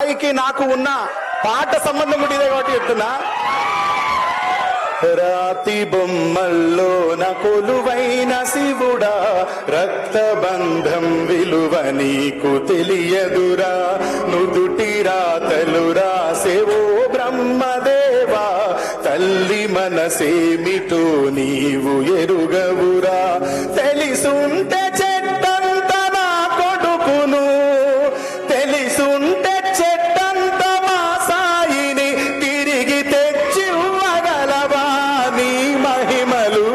నాకు ఉన్న పాట సంబంధం కూడా ఇదే కాబట్టి చెప్తున్నా. రాతి బొమ్మల్లో కొలువైన శివుడా, రక్తబంధం విలువ నీకు తెలియదురా. నుదుటి రాతలు రాసేవో బ్రహ్మదేవా, తల్లి మనసేమిటో నీవు ఎరుగవురా. తెలిసుంటే చెట్టంత నా కొడుకును, తెలిసుంటే చెట్టంత మా సాయిని తిరిగి తెచ్చివ్వగలవా నీ మహిమలు.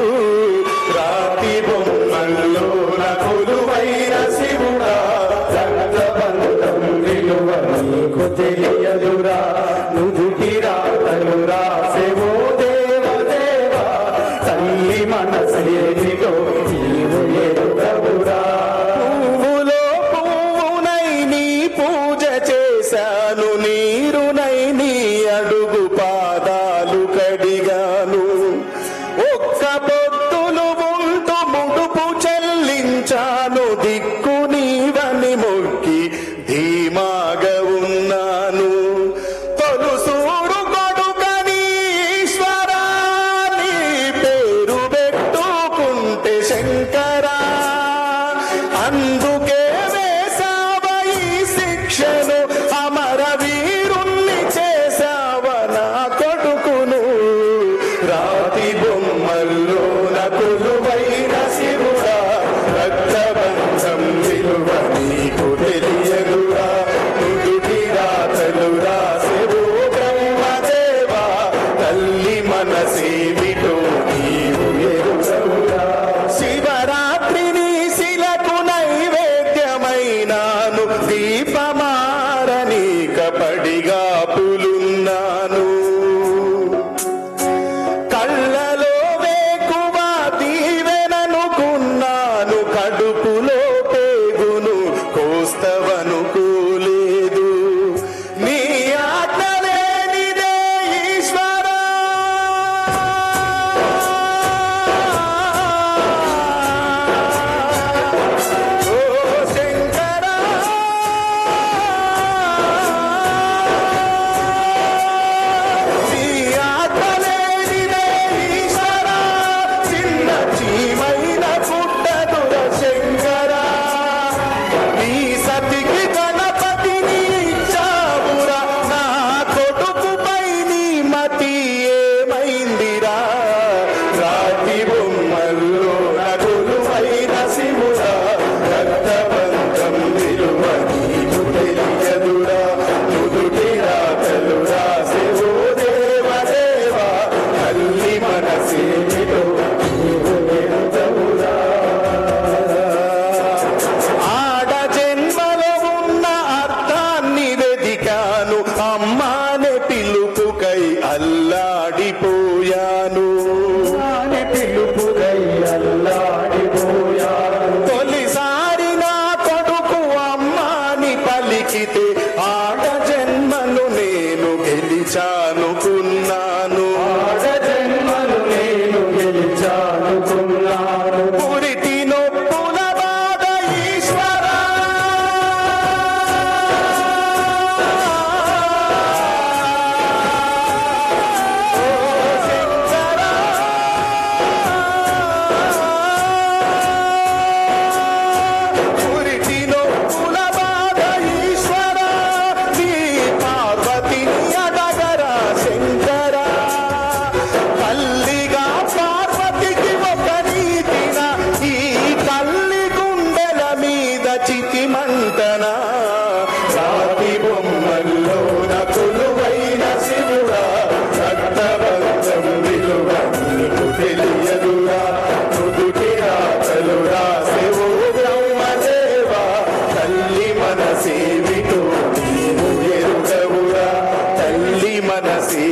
రాతి బొమ్మల్లో కొలువైన శివుడా, రక్తబంధం విలువ నీకు తెలియదురా. నుదుటి రాతలు రాసేవో దేవదేవా, తల్లి మనసేమిటో నీవు ఎరుగవురా. పువ్వులో పువ్వునై నీ పూజ చేశాను, నీరునై నీ అడుగు పాదాలు కడిగాను. ఒక్క పొద్దులు ఉంటూ ముడుపు చెల్లించాను, దిక్కు నీవని మొక్కి ధీమాగా ఉన్నాను. తొలుసూరు కొడుకని ఈశ్వరా, నీ పేరు పెట్టుకుంటే శంకరా. అందుకే వేసావ ఈ శిక్షను, అమర వీరుణ్ణి చేసావ నా కొడుకును. రాతి బొమ్మల్లో కొలువైన శివుడా, రక్తబంధం విలువ నీకు తెలియదురా. నుదుటి రాతలు రాసేవో బ్రహ్మదేవా, తల్లి మనసేమిటో నీవు ఎరుగవురా. శివరాత్రిని శిలకు నైవేద్యమైనాను, దీపమారనీక పడిగా పులున్నాను. కళ్ళలో వేకువ దీవెననుకున్నాను, కడుపులో పేగును కోస్తవనుకోలేదు. నీ ఆజ్ఞ లేనిదే ఈశ్వరా, ఓ శంకరా. నీ ఆజ్ఞ లేనిదే ఈశ్వరా, చిన్న చీమైన పుట్టదుర శంకరా. నీ సతికి గణపతిని ఇచ్చావురా, నా కొడుకుపై నీ మతి ఏమైందిరా. రాతి బొమ్మల్లో కొలువైన శివుడా, రక్తబంధం విలువ నీకు తెలియదురా. నుదుటి రాతలు రాసేవో దేవదేవా, తల్లి మనసేమిటో నీవు ఎరుగవురా. ఆడ జన్మలో ఉన్న అర్థాన్ని వెదికాను, అమ్మానే పిలుపుకై అల్లాడిపోయాను. పిలుపుకై అల్లాడిపోయాను. తొలిసారి నా కొడుకు అమ్మాని పలికితే ఆడ జన్మను నేను గెలిచానుకున్నాను. ఆడ జన్మను నేను గెలిచానుకున్నాను. పురిటి నొప్పుల బాధ ఈశ్వరా, ఓ శంకరా. పురిటి నొప్పుల బాధ ఈశ్వరా, నీ పార్వతిని అడగరా శంకరా. తల్లిగా పార్వతికి ఒక నీతిన, ఈ తల్లి గుండెల మీద చితిమంటన. రాతి బొమ్మల్లో కొలువైన శివుడా, రక్తబంధం విలువ నీకు తెలియదురా. నుదుటి రాతలు రాసేవో బ్రహ్మదేవా, తల్లి మనసేమిటో నీవు ఎరుగవురా. తల్లి మనసే